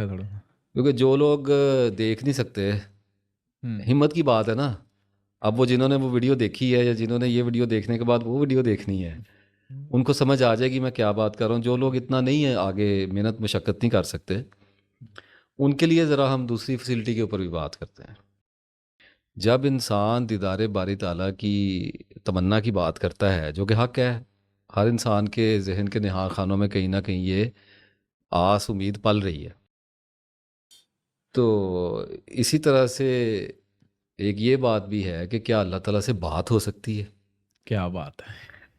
ہے تھوڑا سا. کیونکہ جو لوگ دیکھ نہیں سکتے، ہمت کی بات ہے نا. اب وہ جنہوں نے وہ ویڈیو دیکھی ہے یا جنہوں نے یہ ویڈیو دیکھنے کے بعد وہ ویڈیو دیکھنی ہے، ان کو سمجھ آ جائے گی میں کیا بات کر رہا ہوں. جو لوگ اتنا نہیں ہے آگے محنت مشقت نہیں کر سکتے، ان کے لیے ذرا ہم دوسری فیسلٹی کے اوپر بھی بات کرتے ہیں. جب انسان دیدار باری تعالیٰ کی تمنا کی بات کرتا ہے، جو کہ حق ہے، ہر انسان کے ذہن کے نہار خانوں میں کہیں نہ کہیں یہ آس امید پل رہی ہے. تو اسی طرح سے ایک یہ بات بھی ہے کہ کیا اللہ تعالیٰ سے بات ہو سکتی ہے؟ کیا بات ہے.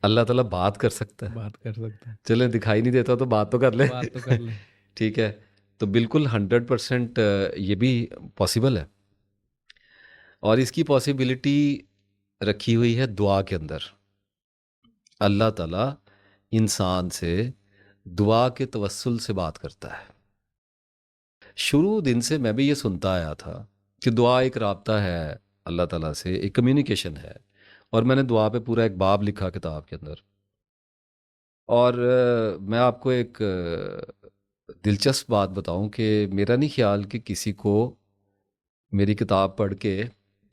اللہ تعالیٰ بات کر سکتا ہے. بات کر سکتے ہیں. چلیں دکھائی نہیں دیتا تو بات تو کر لیں. بات تو کر لیں. ٹھیک ہے، تو بالکل 100% یہ بھی پاسبل ہے. اور اس کی پاسبلٹی رکھی ہوئی ہے دعا کے اندر. اللہ تعالیٰ انسان سے دعا کے توسل سے بات کرتا ہے. شروع دن سے میں بھی یہ سنتا آیا تھا کہ دعا ایک رابطہ ہے اللہ تعالیٰ سے، ایک کمیونیکیشن ہے. اور میں نے دعا پہ پورا ایک باب لکھا کتاب کے اندر. اور میں آپ کو ایک دلچسپ بات بتاؤں کہ میرا نہیں خیال کہ کسی کو میری کتاب پڑھ کے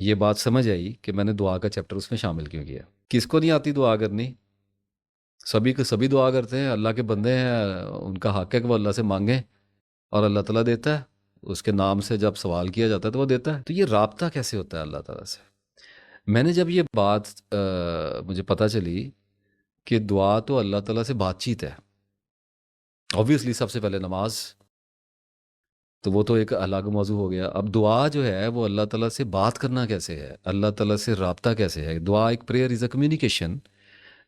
یہ بات سمجھ آئی کہ میں نے دعا کا چیپٹر اس میں شامل کیوں کیا. کس کو نہیں آتی دعا کرنی؟ سبھی کو، سبھی دعا کرتے ہیں، اللہ کے بندے ہیں، ان کا حق ہے کہ وہ اللہ سے مانگیں اور اللہ تعالیٰ دیتا ہے. اس کے نام سے جب سوال کیا جاتا ہے تو وہ دیتا ہے. تو یہ رابطہ کیسے ہوتا ہے اللہ تعالیٰ سے؟ میں نے جب یہ بات مجھے پتہ چلی کہ دعا تو اللہ تعالیٰ سے بات چیت ہے. آبویسلی سب سے پہلے نماز، تو وہ تو ایک الگ موضوع ہو گیا. اب دعا جو ہے وہ اللہ تعالیٰ سے بات کرنا کیسے ہے، اللہ تعالیٰ سے رابطہ کیسے ہے. دعا ایک prayer is a communication.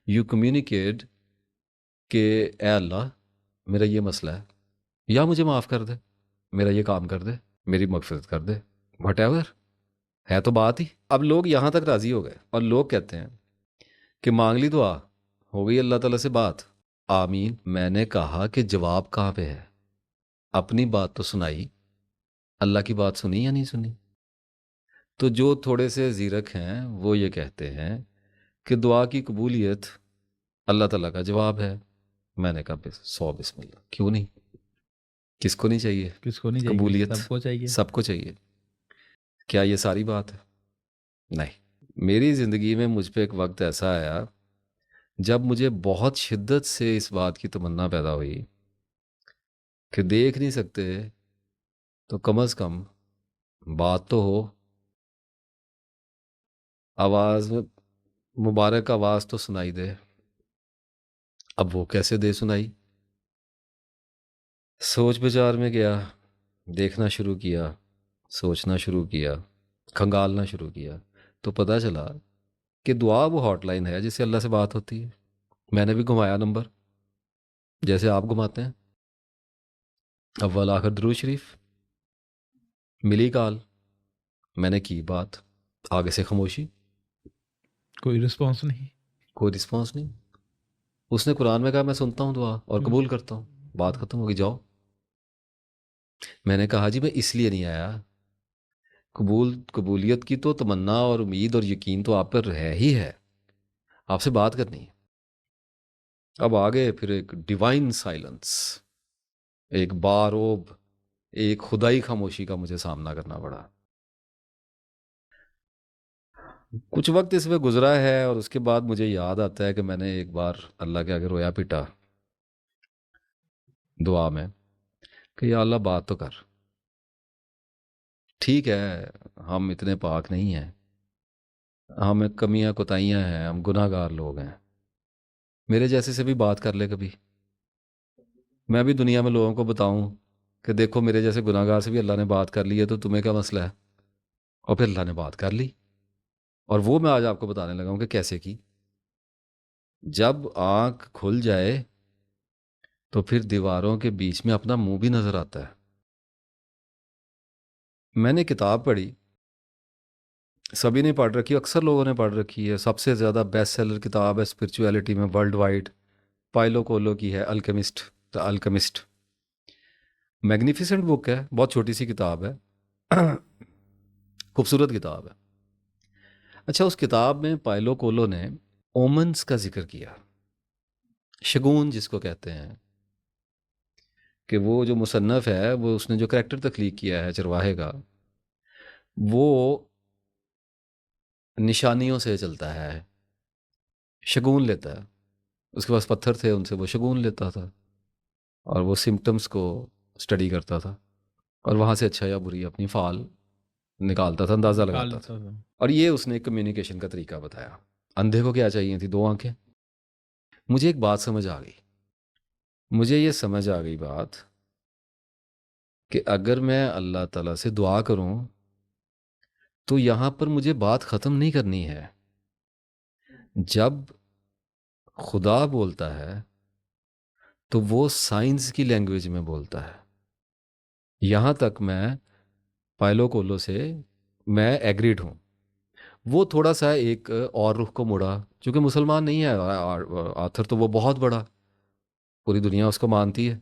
You communicate کہ اے اللہ میرا یہ مسئلہ ہے، یا مجھے معاف کر دے، میرا یہ کام کر دے، میری مغفرت کر دے، وٹ ایور ہے تو بات ہی. اب لوگ یہاں تک راضی ہو گئے اور لوگ کہتے ہیں کہ مانگ لی دعا، ہو گئی اللہ تعالیٰ سے بات، آمین. میں نے کہا کہ جواب کہاں پہ ہے؟ اپنی بات تو سنائی، اللہ کی بات سنی یا نہیں سنی؟ تو جو تھوڑے سے زیرک ہیں وہ یہ کہتے ہیں کہ دعا کی قبولیت اللہ تعالیٰ کا جواب ہے. میں نے کہا 100 بسم اللہ، کیوں نہیں؟ کس کو نہیں چاہیے کس کو نہیں چاہیے؟ قبولیت؟ سب کو چاہیے. سب کو چاہیے. کیا یہ ساری بات ہے؟ نہیں. میری زندگی میں مجھ پہ ایک وقت ایسا آیا جب مجھے بہت شدت سے اس بات کی تمنا پیدا ہوئی کہ دیکھ نہیں سکتے تو کم از کم بات تو ہو، آواز میں مبارک آواز تو سنائی دے. اب وہ کیسے دے سنائی؟ سوچ بچار میں گیا، دیکھنا شروع کیا، سوچنا شروع کیا، کھنگالنا شروع کیا، تو پتہ چلا کہ دعا وہ ہاٹ لائن ہے جس سے اللہ سے بات ہوتی ہے. میں نے بھی گھمایا نمبر جیسے آپ گھماتے ہیں، اول آخر درود شریف، ملی کال، میں نے کی بات، آگے سے خاموشی، کوئی رسپانس نہیں. کوئی رسپانس نہیں. اس نے قرآن میں کہا میں سنتا ہوں دعا اور قبول کرتا ہوں، بات ختم ہوگی، جاؤ. میں نے کہا جی میں اس لیے نہیں آیا، قبولیت کی تو تمنا اور امید اور یقین تو آپ پر ہے ہی ہے، آپ سے بات کرنی ہے. اب آگے پھر ایک ڈیوائن سائلنس، ایک باروب، ایک خدائی خاموشی کا مجھے سامنا کرنا پڑا. کچھ وقت اس میں گزرا ہے اور اس کے بعد مجھے یاد آتا ہے کہ میں نے ایک بار اللہ کے آگے رویا پیٹا دعا میں کہ یا اللہ بات تو کر. ٹھیک ہے ہم اتنے پاک نہیں ہیں، ہمیں کمیاں کوتاہیاں ہیں، ہم گناہ گار لوگ ہیں، میرے جیسے سے بھی بات کر لے کبھی. میں بھی دنیا میں لوگوں کو بتاؤں کہ دیکھو میرے جیسے گناہ گار سے بھی اللہ نے بات کر لی ہے، تو تمہیں کیا مسئلہ ہے؟ اور پھر اللہ نے بات کر لی، اور وہ میں آج آپ کو بتانے لگا ہوں کہ کیسے کی. جب آنکھ کھل جائے تو پھر دیواروں کے بیچ میں اپنا منہ بھی نظر آتا ہے. میں نے کتاب پڑھی، سبھی نے پڑھ رکھی، اکثر لوگوں نے پڑھ رکھی ہے، سب سے زیادہ بیسٹ سیلر کتاب ہے اسپرچویلٹی میں ورلڈ وائڈ، پائلو کولو کی ہے، الکیمسٹ، دا الکیمسٹ. میگنیفیسنٹ بک ہے، بہت چھوٹی سی کتاب ہے، خوبصورت کتاب ہے. اچھا اس کتاب میں پائلو کولو نے اومنس کا ذکر کیا، شگون جس کو کہتے ہیں کہ وہ جو مصنف ہے وہ اس نے جو کریکٹر تخلیق کیا ہے چرواہے کا، وہ نشانیوں سے چلتا ہے، شگون لیتا ہے. اس کے پاس پتھر تھے، ان سے وہ شگون لیتا تھا اور وہ سمٹمز کو اسٹڈی کرتا تھا اور وہاں سے اچھا یا بری اپنی فعال نکالتا تھا، اندازہ لگاتا تھا. اور یہ اس نے ایک کمیونیکیشن کا طریقہ بتایا. اندھے کو کیا چاہیے تھی؟ 2 آنکھیں. مجھے ایک بات سمجھ آ گئی، مجھے یہ سمجھ آ گئی بات کہ اگر میں اللہ تعالیٰ سے دعا کروں تو یہاں پر مجھے بات ختم نہیں کرنی ہے. جب خدا بولتا ہے تو وہ سائنس کی لینگویج میں بولتا ہے. یہاں تک میں پائلو کولو سے میں ایگریڈ ہوں. وہ تھوڑا سا ایک اور رخ کو مڑا، چونکہ مسلمان نہیں ہے آتھر، تو وہ بہت بڑا، پوری دنیا اس کو مانتی ہے،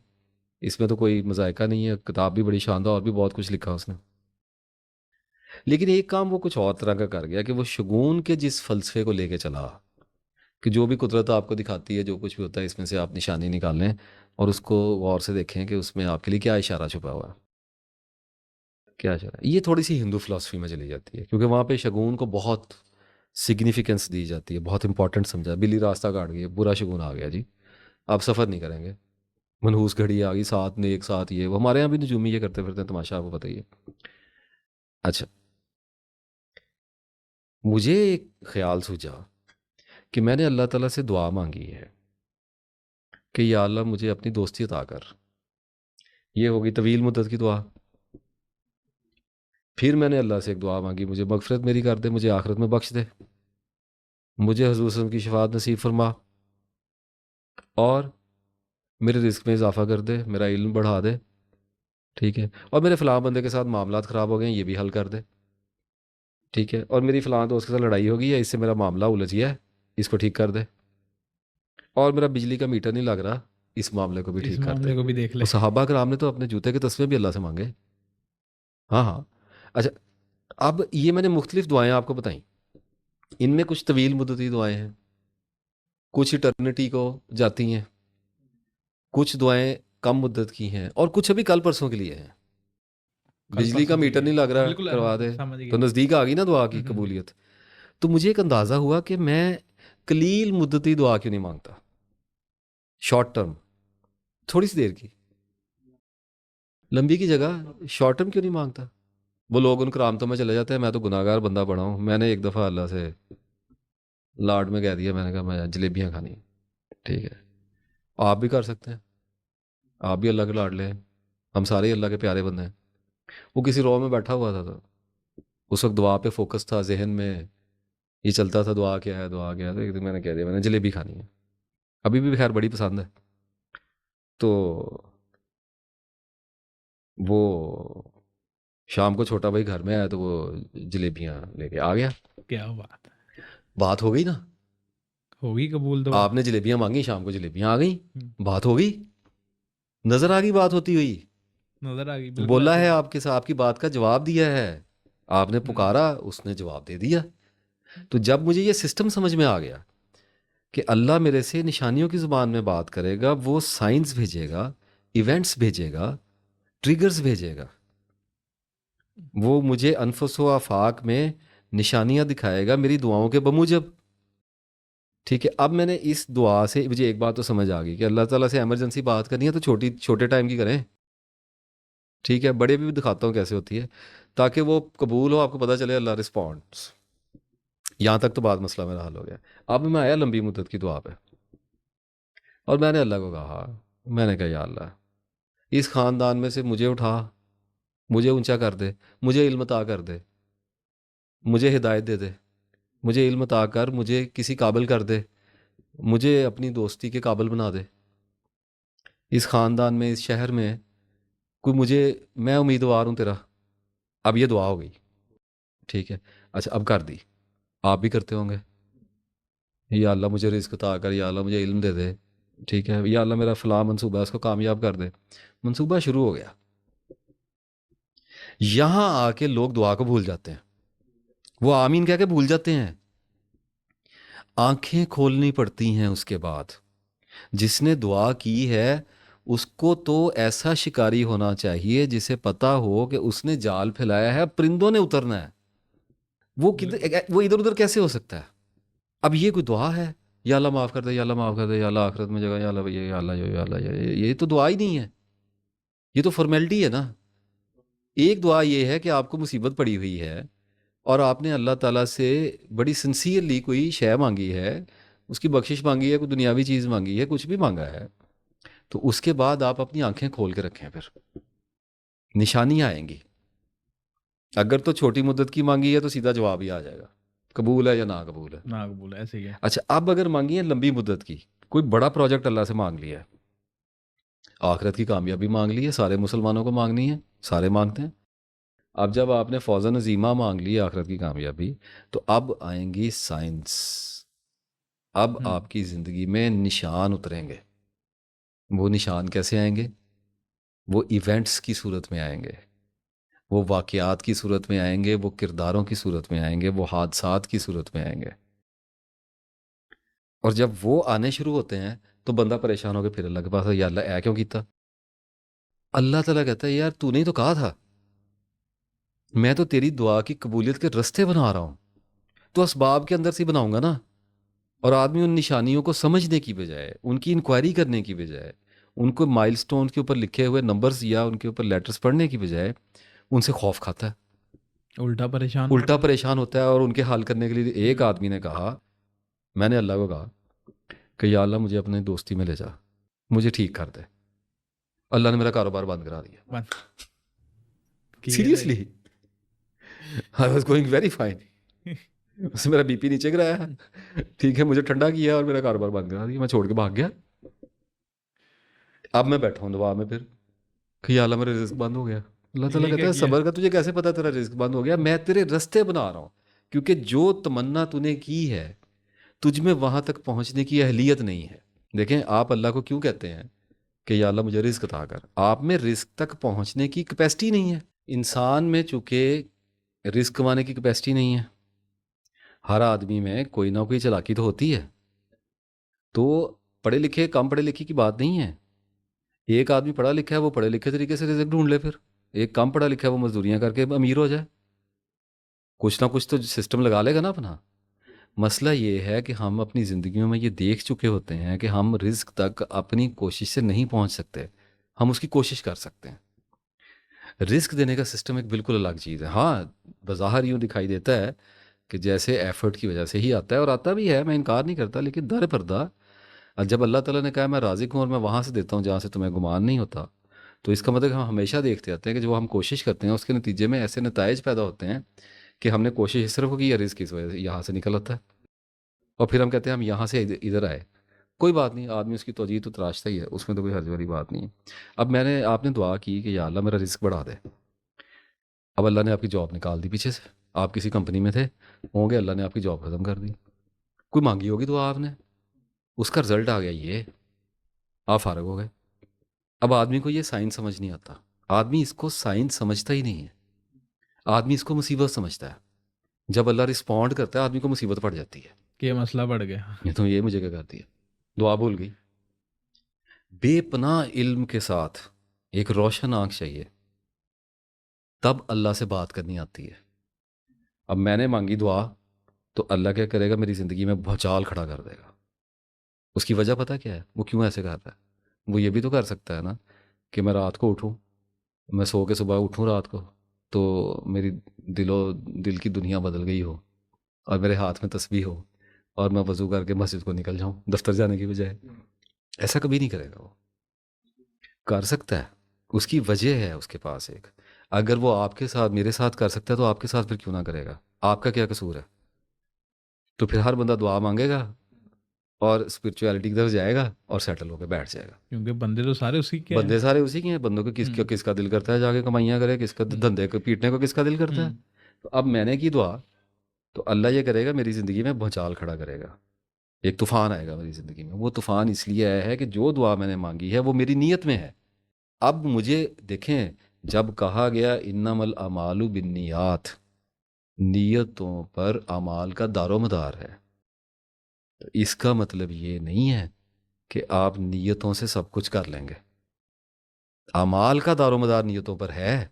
اس میں تو کوئی مذائقہ نہیں ہے، کتاب بھی بڑی شاندار اور بھی بہت کچھ لکھا اس نے. لیکن ایک کام وہ کچھ اور طرح کا کر گیا کہ وہ شگون کے جس فلسفے کو لے کے چلا کہ جو بھی قدرت آپ کو دکھاتی ہے، جو کچھ بھی ہوتا ہے، اس میں سے آپ نشانی نکال لیں اور اس کو غور سے دیکھیں کہ اس میں آپ کے لیے کیا اشارہ چھپا ہوا ہے، کیا اشارہ. یہ تھوڑی سی ہندو فلسفی میں چلی جاتی ہے، کیونکہ وہاں پہ شگون کو بہت سگنیفیکنس دی جاتی ہے، بہت امپورٹنٹ سمجھا. بلی راستہ کاٹ گئی، برا شگون آ گیا جی، آپ سفر نہیں کریں گے. منحوس گھڑی آ گئی، ساتھ نے ایک ساتھ یہ وہ ہمارے یہاں بھی نجومی یہ کرتے پھرتے ہیں، تماشا آپ کو بتائیے. اچھا، مجھے ایک خیال سوچا کہ میں نے اللہ تعالیٰ سے دعا مانگی ہے کہ یا اللہ مجھے اپنی دوستی عطا کر. یہ ہوگی طویل مدت کی دعا. پھر میں نے اللہ سے ایک دعا مانگی، مجھے مغفرت میری کر دے، مجھے آخرت میں بخش دے، مجھے حضور صلی اللہ علیہ وسلم کی شفاعت نصیب فرما، اور میرے رزق میں اضافہ کر دے، میرا علم بڑھا دے، ٹھیک ہے، اور میرے فلاں بندے کے ساتھ معاملات خراب ہو گئے ہیں، یہ بھی حل کر دے، ٹھیک ہے، اور میری فلاں دوست کے ساتھ لڑائی ہو گئی ہے، اس سے میرا معاملہ الجھ گیا ہے، اس کو ٹھیک کر دے، اور میرا بجلی کا میٹر نہیں لگ رہا، اس معاملے کو بھی اس ٹھیک کر دے. معاملے کو بھی دیکھ لے. اور صحابہ کرام نے تو اپنے جوتے کے تسمے بھی اللہ سے مانگے. ہاں ہاں. اچھا، اب یہ میں نے مختلف دعائیں آپ کو بتائیں، ان میں کچھ طویل مدتی دعائیں ہیں، کچھ اٹرنیٹی کو جاتی ہیں، کچھ دعائیں کم مدت کی ہیں، اور کچھ ابھی کل پرسوں کے لیے ہیں. کل بجلی کا پرسوں کے میٹر لیے نہیں لگ رہا، بالکل کروا دے، سمجھ تو گیا. نزدیک آ گئی نا دعا کی ہوں. قبولیت. تو مجھے ایک اندازہ ہوا کہ میں قلیل مدتی دعا کیوں نہیں مانگتا، شارٹ ٹرم، تھوڑی سی دیر کی، لمبی کی جگہ شارٹ ٹرم کیوں نہیں مانگتا. وہ لوگ ان کرامتوں میں چلے جاتے ہیں، میں تو گناہ گار بندہ بڑا ہوں. میں نے ایک دفعہ اللہ سے لاڈ میں کہہ دیا، میں نے کہا میں جلیبیاں کھانی ہیں، ٹھیک ہے. آپ بھی کر سکتے ہیں، آپ بھی اللہ کے لاڈ لیں، ہم سارے ہی اللہ کے پیارے بندے ہیں. وہ کسی رو میں بیٹھا ہوا تھا، تو اس وقت دعا پہ فوکس تھا، ذہن میں یہ چلتا تھا دعا کیا ہے دعا کیا ہے. تو ایک دن میں نے کہہ دیا میں نے جلیبی کھانی ہے، ابھی بھی خیر بڑی پسند ہے. تو وہ شام کو چھوٹا بھائی گھر میں آیا تو وہ جلیبیاں لے کے آ گیا. کیا بات ہے، بات ہو گئی نا، ہوگی قبول تو. آپ نے جلیبیاں مانگی، شام کو جلیبیاں آ گئیں، ہوں. بات ہو گئی، نظر آ گئی بات ہوتی ہوئی. نظر آ گئی بالکل. بولا ایسے ہے آپ کے ساتھ، آپ کی بات کا جواب دیا ہے، آپ نے پکارا، اس نے جواب دے دیا. تو جب مجھے یہ سسٹم سمجھ میں آ گیا کہ اللہ میرے سے نشانیوں کی زبان میں بات کرے گا، وہ سائنس بھیجے گا، ایونٹس بھیجے گا، ٹریگرز بھیجے گا، وہ مجھے انفس و آفاق میں نشانیاں دکھائے گا میری دعاؤں کے بموجب. ٹھیک ہے، اب میں نے اس دعا سے مجھے ایک بات تو سمجھ آ گئی کہ اللہ تعالیٰ سے ایمرجنسی بات کرنی ہے تو چھوٹے ٹائم کی کریں، ٹھیک ہے، بڑے بھی دکھاتا ہوں کیسے ہوتی ہے، تاکہ وہ قبول ہو، آپ کو پتہ چلے اللہ رسپونڈس. یہاں تک تو بات مسئلہ میرا حل ہو گیا. اب میں آیا لمبی مدت کی دعا پہ، اور میں نے اللہ کو کہا، میں نے کہا یا اللہ اس خاندان میں سے مجھے اٹھا، مجھے اونچا کر دے، مجھے علم عطا کر دے، مجھے ہدایت دے دے، مجھے علم عطا کر، مجھے کسی قابل کر دے، مجھے اپنی دوستی کے قابل بنا دے. اس خاندان میں، اس شہر میں کوئی مجھے، میں امیدوار ہوں تیرا. اب یہ دعا ہو گئی، ٹھیک ہے. اچھا، اب کر دی، آپ بھی کرتے ہوں گے، یا اللہ مجھے رزق عطا کر، یا اللہ مجھے علم دے دے، ٹھیک ہے، یا اللہ میرا فلاں منصوبہ ہے اس کو کامیاب کر دے. منصوبہ شروع ہو گیا. یہاں آ کے لوگ دعا کو بھول جاتے ہیں، وہ آمین کہہ کے بھول جاتے ہیں. آنکھیں کھولنی پڑتی ہیں اس کے بعد. جس نے دعا کی ہے اس کو تو ایسا شکاری ہونا چاہیے جسے پتا ہو کہ اس نے جال پھیلایا ہے، پرندوں نے اترنا ہے. وہ وہ ادھر ادھر کیسے ہو سکتا ہے؟ اب یہ کوئی دعا ہے؟ یا اللہ معاف کر دے، یا اللہ معاف کر دے، یا اللہ آخرت میں جگہ، یا اللہ یا اللہ یا اللہ، یہ تو دعا ہی نہیں ہے، یہ تو فارمیلٹی ہے نا. ایک دعا یہ ہے کہ آپ کو مصیبت پڑی ہوئی ہے اور آپ نے اللہ تعالیٰ سے بڑی سنسیئرلی کوئی شے مانگی ہے، اس کی بخشش مانگی ہے، کوئی دنیاوی چیز مانگی ہے، کچھ بھی مانگا ہے، تو اس کے بعد آپ اپنی آنکھیں کھول کے رکھیں، پھر نشانیاں آئیں گی. اگر تو چھوٹی مدت کی مانگی ہے تو سیدھا جواب ہی آ جائے گا، قبول ہے یا نا قبول ہے. نا قبول ایسے ہی ہے. اچھا، اب اگر مانگی ہے لمبی مدت کی، کوئی بڑا پروجیکٹ اللہ سے مانگ لیا ہے، آخرت کی کامیابی مانگ لی ہے، سارے مسلمانوں کو مانگنی ہے، سارے مانگتے ہیں. اب جب آپ نے فوزاً عظیمہ مانگ لی آخرت کی کامیابی، تو اب آئیں گی سائنس. اب آپ کی زندگی میں نشان اتریں گے. وہ نشان کیسے آئیں گے؟ وہ ایونٹس کی صورت میں آئیں گے، وہ واقعات کی صورت میں آئیں گے، وہ کرداروں کی صورت میں آئیں گے، وہ حادثات کی صورت میں آئیں گے. اور جب وہ آنے شروع ہوتے ہیں تو بندہ پریشان ہو کے پھر اللہ کے پاس، یا اللہ اے کیوں کیتا؟ اللہ تعالیٰ کہتا ہے یار تو نے تو کہا تھا، میں تو تیری دعا کی قبولیت کے رستے بنا رہا ہوں، تو اسباب کے اندر سے بناؤں گا نا. اور آدمی ان نشانیوں کو سمجھنے کی بجائے، ان کی انکوائری کرنے کی بجائے، ان کو مائل سٹون کے اوپر لکھے ہوئے نمبرز یا ان کے اوپر لیٹرز پڑھنے کی بجائے ان سے خوف کھاتا ہے، الٹا پریشان ہوتا ہے. اور ان کے حل کرنے کے لیے ایک آدمی نے کہا، میں نے اللہ کو کہا کہ یا اللہ مجھے اپنے دوستی میں لے جا، مجھے ٹھیک کر دے. اللہ نے میرا کاروبار بند کرا دیا. Seriously I was going very fine, اس سے میرا بی پی نیچے گرایا، ٹھیک ہے، مجھے ٹھنڈا کیا اور میرا کاروبار بند کرا دیا، میں چھوڑ کے بھاگ گیا. اب میں بیٹھا ہوں دعا میں پھر کہ یا اللہ میرا رزق بند ہو گیا. اللہ تعالیٰ کہتا ہے صبر کا، تجھے کیسے پتا تیرا رزق بند ہو گیا؟ میں تیرے رستے بنا رہا ہوں، کیونکہ جو تمنا تو نے کی ہے تجھ میں وہاں تک پہنچنے کی اہلیت نہیں ہے. دیکھیں آپ اللہ کو کیوں کہتے ہیں کہ یا اللہ مجھے رزق عطا کر؟ آپ میں رزق تک پہنچنے کی کیپیسٹی نہیں ہے. انسان میں چونکہ رزق کمانے کی کیپیسٹی نہیں ہے، ہر آدمی میں کوئی نہ کوئی چالاکی تو ہوتی ہے. تو پڑھے لکھے کم پڑھے لکھے کی بات نہیں ہے. ایک آدمی پڑھا لکھا ہے، وہ پڑھے لکھے طریقے سے رزق ڈھونڈ لے، پھر ایک کم پڑھا لکھا ہے وہ مزدوریاں کر کے امیر ہو جائے. کچھ نہ کچھ تو سسٹم لگا لے گا نا اپنا. مسئلہ یہ ہے کہ ہم اپنی زندگیوں میں یہ دیکھ چکے ہوتے ہیں کہ ہم رزق تک اپنی کوشش سے نہیں پہنچ سکتے، ہم اس کی کوشش کر سکتے ہیں. رزق دینے کا سسٹم ایک بالکل الگ چیز ہے. ہاں بظاہر یوں دکھائی دیتا ہے کہ جیسے ایفرٹ کی وجہ سے ہی آتا ہے، اور آتا بھی ہے، میں انکار نہیں کرتا، لیکن در پردہ جب اللہ تعالیٰ نے کہا میں رازق ہوں اور میں وہاں سے دیتا ہوں جہاں سے تمہیں گمان نہیں ہوتا، تو اس کا مطلب ہم ہمیشہ دیکھتے آتے ہیں کہ جو ہم کوشش کرتے ہیں اس کے نتیجے میں ایسے نتائج پیدا ہوتے ہیں کہ ہم نے کوشش اس طرف کی، یا رزق اس وجہ سے یہاں سے نکل آتا ہے، اور پھر ہم کہتے ہیں ہم یہاں سے ادھر آئے. کوئی بات نہیں، آدمی اس کی توجہ تو تراشتا ہی ہے، اس میں تو کوئی حرج والی بات نہیں ہے. اب آپ نے دعا کی کہ یا اللہ میرا رزق بڑھا دے. اب اللہ نے آپ کی جاب نکال دی پیچھے سے، آپ کسی کمپنی میں تھے ہوں گے، اللہ نے آپ کی جاب ختم کر دی. کوئی مانگی ہوگی دعا آپ نے، اس کا رزلٹ آ گیا، یہ آپ فارغ ہو گئے. اب آدمی کو یہ سائنس سمجھ نہیں آتا، آدمی اس کو سائنس سمجھتا ہی نہیں ہے، آدمی اس کو مصیبت سمجھتا ہے. جب اللہ رسپونڈ کرتا ہے آدمی کو مصیبت پڑ جاتی ہے کہ یہ مسئلہ بڑھ گیا. یہ تو یہ مجھے کیا کرتی ہے، دعا بھول گئی. بے پناہ علم کے ساتھ ایک روشن آنکھ چاہیے، تب اللہ سے بات کرنی آتی ہے. اب میں نے مانگی دعا تو اللہ کیا کرے گا، میری زندگی میں بھوچال کھڑا کر دے گا. اس کی وجہ پتہ کیا ہے؟ وہ کیوں ایسے کر رہا ہے؟ وہ یہ بھی تو کر سکتا ہے نا کہ میں رات کو اٹھوں، میں سو کے صبح اٹھوں رات کو، تو میری دل کی دنیا بدل گئی ہو اور میرے ہاتھ میں تسبیح ہو اور میں وضو کر کے مسجد کو نکل جاؤں دفتر جانے کی بجائے. ایسا کبھی نہیں کرے گا. وہ کر سکتا ہے، اس کی وجہ ہے اس کے پاس ایک. اگر وہ آپ کے ساتھ میرے ساتھ کر سکتا ہے تو آپ کے ساتھ پھر کیوں نہ کرے گا؟ آپ کا کیا قصور ہے؟ تو پھر ہر بندہ دعا مانگے گا اور اسپرچویلٹی کی طرف جائے گا اور سیٹل ہو کے بیٹھ جائے گا. کیونکہ بندے تو سارے اسی کے بندے سارے اسی کے ہیں. بندوں کو کس کا دل کرتا ہے جا کے کمائیاں کرے، کس کا دھندے کو پیٹنے کو کس کا دل کرتا ہے. تو اب میں نے کی دعا تو اللہ یہ کرے گا، میری زندگی میں بھونچال کھڑا کرے گا، ایک طوفان آئے گا میری زندگی میں. وہ طوفان اس لیے آیا ہے کہ جو دعا میں نے مانگی ہے وہ میری نیت میں ہے. اب مجھے دیکھیں، جب کہا گیا انما الاعمال بالنیات، نیتوں پر اعمال کا دار و مدار ہے، تو اس کا مطلب یہ نہیں ہے کہ آپ نیتوں سے سب کچھ کر لیں گے. اعمال کا دار و مدار نیتوں پر ہے،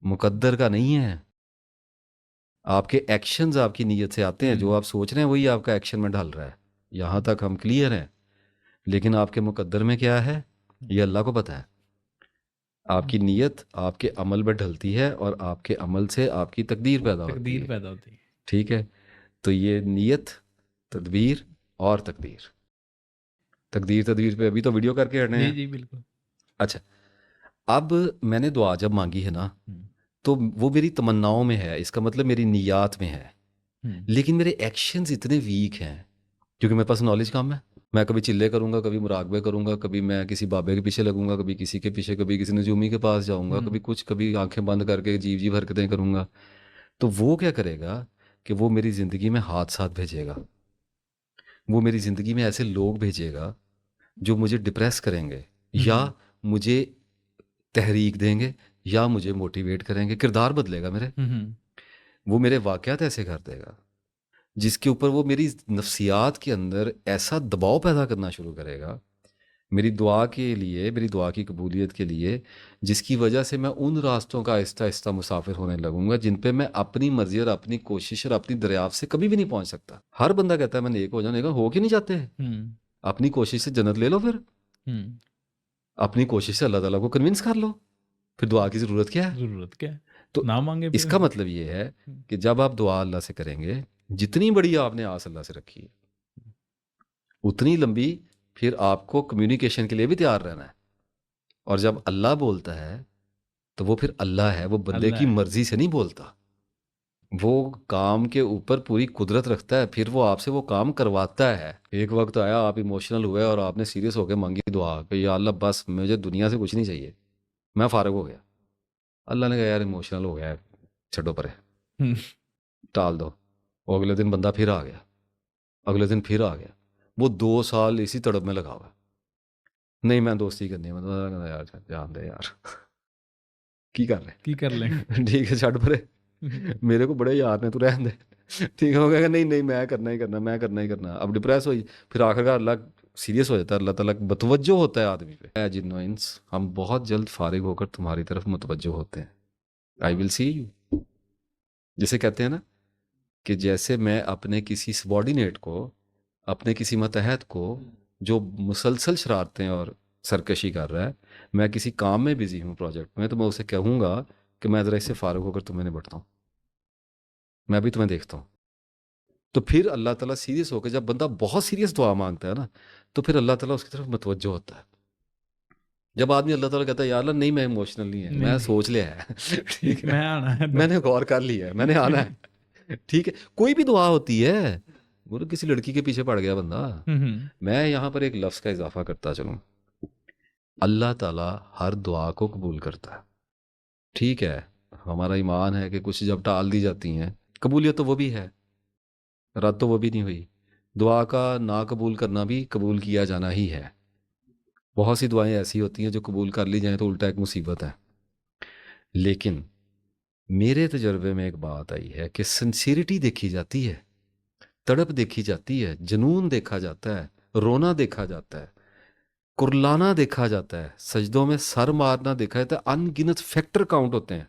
مقدر کا نہیں ہے۔ آپ کے ایکشنز آپ کی نیت سے آتے ہیں، جو آپ سوچ رہے ہیں وہی آپ کا ایکشن میں ڈال رہا ہے، یہاں تک ہم کلیئر ہیں۔ لیکن آپ کے مقدر میں کیا ہے یہ اللہ کو پتہ ہے۔ آپ کی نیت آپ کے عمل میں ڈھلتی ہے اور آپ کے عمل سے آپ کی تقدیر پیدا ہوتی تقدیر ہے، پیدا ہوتی ہے۔ ٹھیک ہے؟ تو یہ نیت، تدبیر اور تقدیر، تقدیر پہ ابھی تو ویڈیو کر کے ہٹنے جی ہیں۔ جی بالکل۔ اچھا، اب میں نے دعا جب مانگی ہے نا ہم، تو وہ میری تمناؤں میں ہے، اس کا مطلب میری نیات میں ہے، ہم، لیکن میرے ایکشنز اتنے ویک ہیں کیونکہ میرے پاس نالج کم ہے۔ میں کبھی چلے کروں گا، کبھی مراقبے کروں گا، کبھی میں کسی بابے کے پیچھے لگوں گا، کبھی کسی کے پیچھے، کبھی کسی نجومی کے پاس جاؤں گا، کبھی کچھ، کبھی آنکھیں بند کر کے عجیب عجیب حرکتیں کروں گا۔ تو وہ کیا کرے گا کہ وہ میری زندگی میں حادثات بھیجے گا، وہ میری زندگی میں ایسے لوگ بھیجے گا جو مجھے ڈپریس کریں گے، یا مجھے تحریک دیں گے، یا مجھے موٹیویٹ کریں گے، کردار بدلے گا میرے، وہ میرے واقعات ایسے کر دے گا جس کے اوپر وہ میری نفسیات کے اندر ایسا دباؤ پیدا کرنا شروع کرے گا میری دعا کے لیے، میری دعا کی قبولیت کے لیے، جس کی وجہ سے میں ان راستوں کا آہستہ آہستہ مسافر ہونے لگوں گا جن پہ میں اپنی مرضی اور اپنی کوشش اور اپنی دریافت سے کبھی بھی نہیں پہنچ سکتا۔ ہر بندہ کہتا ہے میں نیک ہو جاؤں، نیک ہو کے نہیں جاتے۔ اپنی کوشش سے جنت لے لو، پھر اپنی کوشش سے اللہ تعالیٰ کو کنونس کر لو، پھر دعا کی ضرورت کیا ہے؟ ضرورت کیا ہے؟ تو نہ مانگے اس کا مطلب یہ ہے کہ جب آپ دعا اللہ سے کریں گے، جتنی بڑی آپ نے آس اللہ سے رکھی ہے اتنی لمبی پھر آپ کو کمیونیکیشن کے لیے بھی تیار رہنا ہے۔ اور جب اللہ بولتا ہے تو وہ پھر اللہ ہے، وہ بندے اللہ کی ہے۔ مرضی سے نہیں بولتا، وہ کام کے اوپر پوری قدرت رکھتا ہے، پھر وہ آپ سے وہ کام کرواتا ہے۔ ایک وقت آیا آپ ایموشنل ہوئے اور آپ نے سیریس ہو کے مانگی دعا کہ یا اللہ بس مجھے دنیا سے کچھ نہیں چاہیے، میں فارغ ہو گیا۔ اللہ نے کہا یار ایموشنل ہو گیا ہے، چھڈو پرے، ٹال دو۔ اور اگلے دن بندہ پھر آ گیا، اگلے دن پھر آ گیا، وہ 2 سال اسی تڑپ میں لگا ہوا ہے۔ نہیں میں دوستی کرنی ہے، میں یار جان دے یار کی کر کی کر لیں۔ رہے ٹھیک ہے چھڈ پرے، میرے کو بڑے یار نے، تو رہن دے، ٹھیک ہے۔ وہ کہے گا نہیں نہیں میں کرنا ہی کرنا، میں کرنا ہی کرنا۔ اب ڈپریس ہوئی، پھر آخر کار اللہ سیریس ہو جاتا ہے، اللہ تعالیٰ متوجہ ہوتا ہے آدمی پہ۔ اے جن و انس، ہم بہت جلد فارغ ہو کر تمہاری طرف متوجہ ہوتے ہیں۔ آئی ول سی یو، جسے کہتے ہیں نا کہ جیسے میں اپنے کسی سبارڈینیٹ کو، اپنے کسی ماتحت کو جو مسلسل شرارتیں اور سرکشی کر رہا ہے، میں کسی کام میں بزی ہوں پروجیکٹ میں، تو میں اسے کہوں گا کہ میں ذرا اس سے فارغ ہو کر تمہیں نپٹتا ہوں، میں بھی تمہیں دیکھتا ہوں۔ تو پھر اللہ تعالیٰ سیریس ہو کے، جب بندہ بہت سیریس دعا مانگتا ہے نا تو پھر اللہ تعالیٰ اس کی طرف متوجہ ہوتا ہے۔ جب آدمی اللہ تعالیٰ کہتا ہے یا اللہ نہیں میں ایموشنل نہیں ہے، میں سوچ لیا ہے ٹھیک ہے، میں آنا ہے، میں نے غور کر لیا ہے، میں نے آنا ہے، ٹھیک ہے۔ کوئی بھی دعا ہوتی ہے، وہ تو کسی لڑکی کے پیچھے پڑ گیا بندہ۔ میں یہاں پر ایک لفظ کا اضافہ کرتا چلوں، اللہ تعالیٰ ہر دعا کو قبول کرتا ہے، ٹھیک ہے۔ ہمارا ایمان ہے کہ کچھ جب ٹال دی جاتی ہیں، قبولیت تو وہ بھی ہے، رد تو وہ بھی نہیں ہوئی۔ دعا کا نا قبول کرنا بھی قبول کیا جانا ہی ہے۔ بہت سی دعائیں ایسی ہوتی ہیں جو قبول کر لی جائیں تو الٹا ایک مصیبت ہے۔ لیکن میرے تجربے میں ایک بات آئی ہے کہ سنسیریٹی دیکھی جاتی ہے، تڑپ دیکھی جاتی ہے، جنون دیکھا جاتا ہے، رونا دیکھا جاتا ہے، کرلانا دیکھا جاتا ہے، سجدوں میں سر مارنا دیکھا جاتا ہے، ان گنت فیکٹر کاؤنٹ ہوتے ہیں۔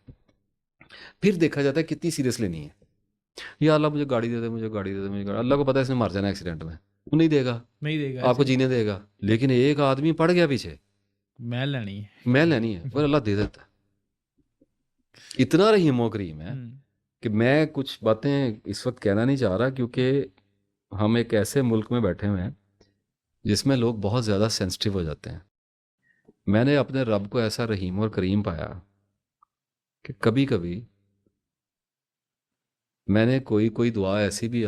پھر دیکھا جاتا ہے کتنی سیریس لینی ہے۔ یا اللہ مجھے گاڑی دے دے، مجھے گاڑی دے دے، مجھے گاڑی۔ اللہ کو پتہ ہے اس نے مر جانا ایکسیڈنٹ میں، وہ نہیں دے گا، نہیں دے گا، آپ کو جینے دے گا۔ لیکن ایک آدمی پڑ گیا پیچھے، میں لینی ہے، میں لینی ہے، اور اللہ دے دیتا ہے۔ اتنا رحیم و کریم ہے کہ میں کچھ باتیں اس وقت کہنا نہیں چاہ رہا، کیونکہ ہم ایک ایسے ملک میں بیٹھے ہوئے ہیں جس میں لوگ بہت زیادہ سینسٹیو ہو جاتے ہیں۔ میں نے اپنے رب کو ایسا رحیم اور کریم پایا کہ کبھی کبھی میں نے کوئی دعا ایسی بھی